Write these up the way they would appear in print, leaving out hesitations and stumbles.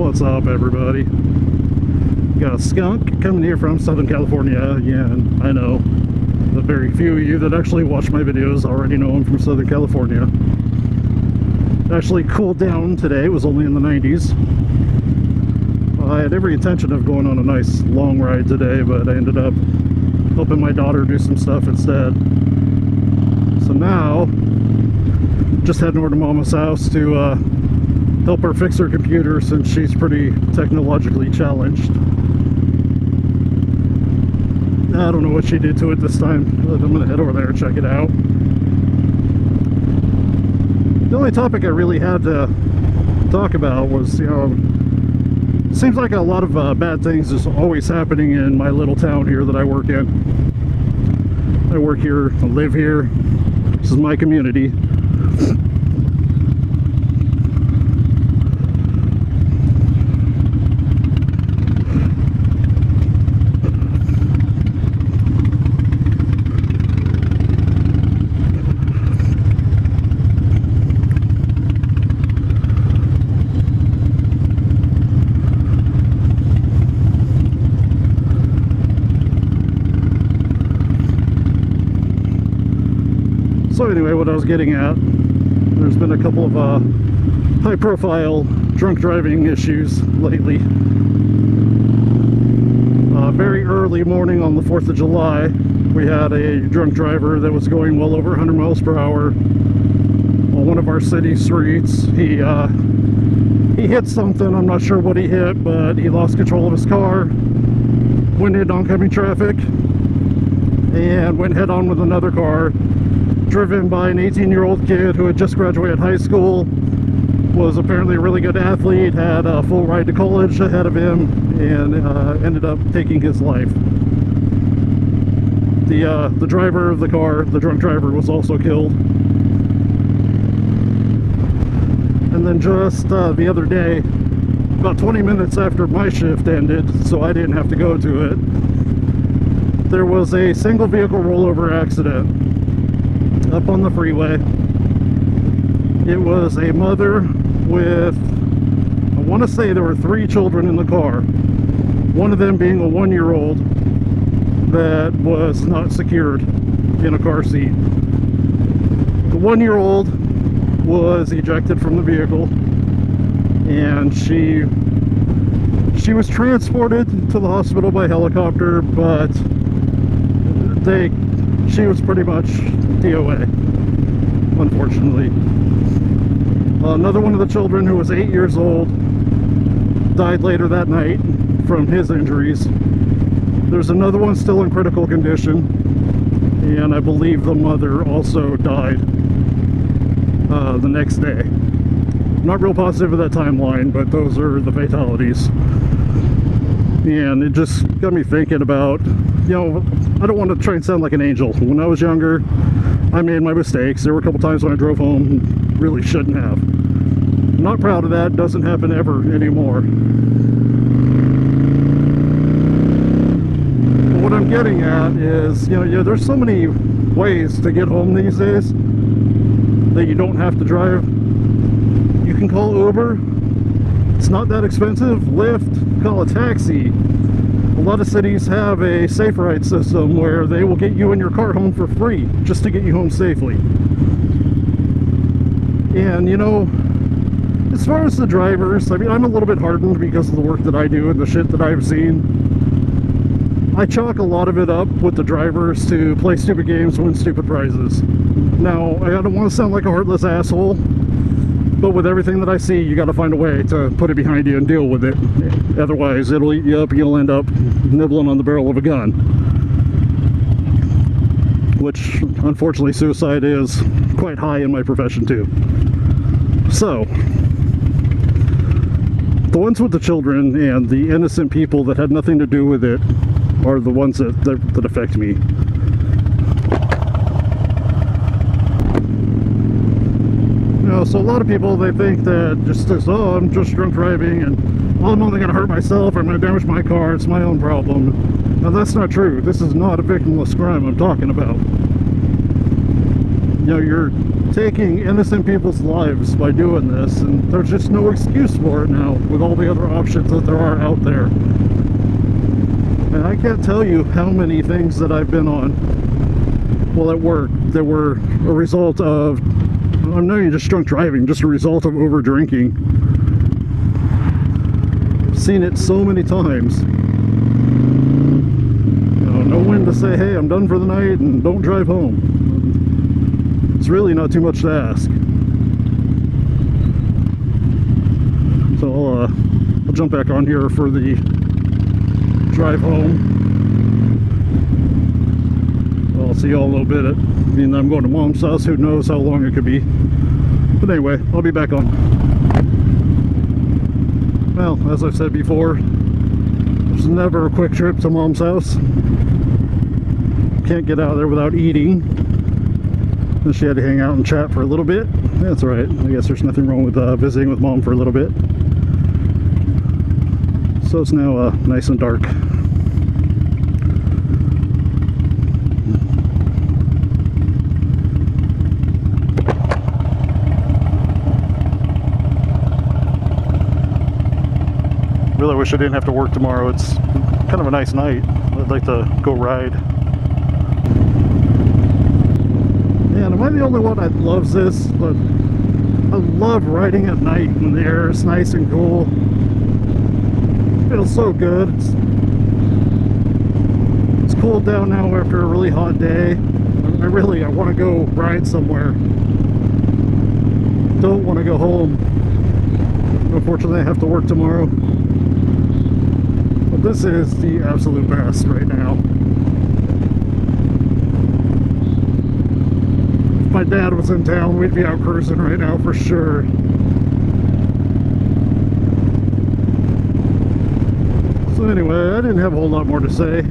What's up, everybody? Got a skunk coming here from Southern California. Yeah, and I know the very few of you that actually watch my videos already know I'm from Southern California. It actually cooled down today. It was only in the 90s. I had every intention of going on a nice long ride today, but I ended up helping my daughter do some stuff instead. So now, just heading over to Mama's house to help her fix her computer since she's pretty technologically challenged. I don't know what she did to it this time, but I'm going to head over there and check it out. The only topic I really had to talk about was, you know, seems like a lot of bad things is always happening in my little town here that I work in. I work here, I live here. This is my community. So anyway, what I was getting at, there's been a couple of high-profile drunk driving issues lately. Very early morning on the 4th of July, we had a drunk driver that was going well over 100 miles per hour on one of our city streets. He hit something. I'm not sure what he hit, but he lost control of his car, went into oncoming traffic, and went head-on with another car, driven by an 18-year-old kid who had just graduated high school, was apparently a really good athlete, had a full ride to college ahead of him, and ended up taking his life. The driver of the car, the drunk driver, was also killed. And then just the other day, about 20 minutes after my shift ended, so I didn't have to go to it, there was a single vehicle rollover accident up on the freeway. It was a mother with, I want to say there were 3 children in the car, one of them being a 1-year-old that was not secured in a car seat. The 1-year-old was ejected from the vehicle, and she was transported to the hospital by helicopter, but she was pretty much DOA, unfortunately. Another one of the children, who was 8 years old, died later that night from his injuries. There's another one still in critical condition, and I believe the mother also died the next day. I'm not real positive of that timeline, but those are the fatalities. And it just got me thinking about, you know, I don't want to try and sound like an angel. When I was younger, I made my mistakes. There were a couple times when I drove home and really shouldn't have. I'm not proud of that. Doesn't happen ever anymore. But what I'm getting at is, you know, there's so many ways to get home these days that you don't have to drive. You can call Uber. It's not that expensive. Lyft, call a taxi. A lot of cities have a safe ride system where they will get you and your car home for free just to get you home safely. And, you know, as far as the drivers, I mean, I'm a little bit hardened because of the work that I do and the shit that I've seen. I chalk a lot of it up with the drivers to play stupid games, win stupid prizes. Now, I don't want to sound like a heartless asshole, but with everything that I see, you got to find a way to put it behind you and deal with it. Otherwise, it'll eat you up. You'll end up nibbling on the barrel of a gun. Which, unfortunately, suicide is quite high in my profession, too. So, the ones with the children and the innocent people that had nothing to do with it are the ones that affect me. So a lot of people, they think that just as, oh, I'm just drunk driving and, oh, I'm only going to hurt myself, or I'm going to damage my car, it's my own problem. Now that's not true. This is not a victimless crime I'm talking about. know, you're taking innocent people's lives by doing this, and there's just no excuse for it now with all the other options that there are out there. And I can't tell you how many things that I've been on while at work that were a result of, I'm not even just drunk driving, just a result of over drinking. I've seen it so many times. You know when to say, hey, I'm done for the night and don't drive home. It's really not too much to ask. So I'll jump back on here for the drive home. I'll see y'all a little bit. I mean, I'm going to Mom's house. Who knows how long it could be. But anyway, I'll be back on. Well, as I've said before, there's never a quick trip to Mom's house. Can't get out of there without eating. And she had to hang out and chat for a little bit. That's all right. I guess there's nothing wrong with visiting with Mom for a little bit. So it's now nice and dark. Really wish I didn't have to work tomorrow. It's kind of a nice night. I'd like to go ride. Man, am I the only one that loves this? But I love riding at night when the air is nice and cool. It feels so good. It's cooled down now after a really hot day. I want to go ride somewhere. Don't want to go home. Unfortunately, I have to work tomorrow. But this is the absolute best right now. If my dad was in town, we'd be out cruising right now for sure. So anyway, I didn't have a whole lot more to say.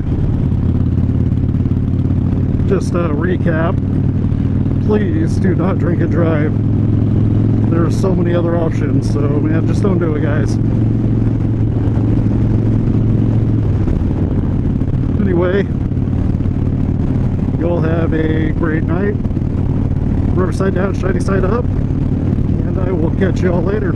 Just a recap. Please do not drink and drive. There are so many other options, so man, just don't do it, guys. Anyway, y'all have a great night. Riverside down, shiny side up, and I will catch y'all later.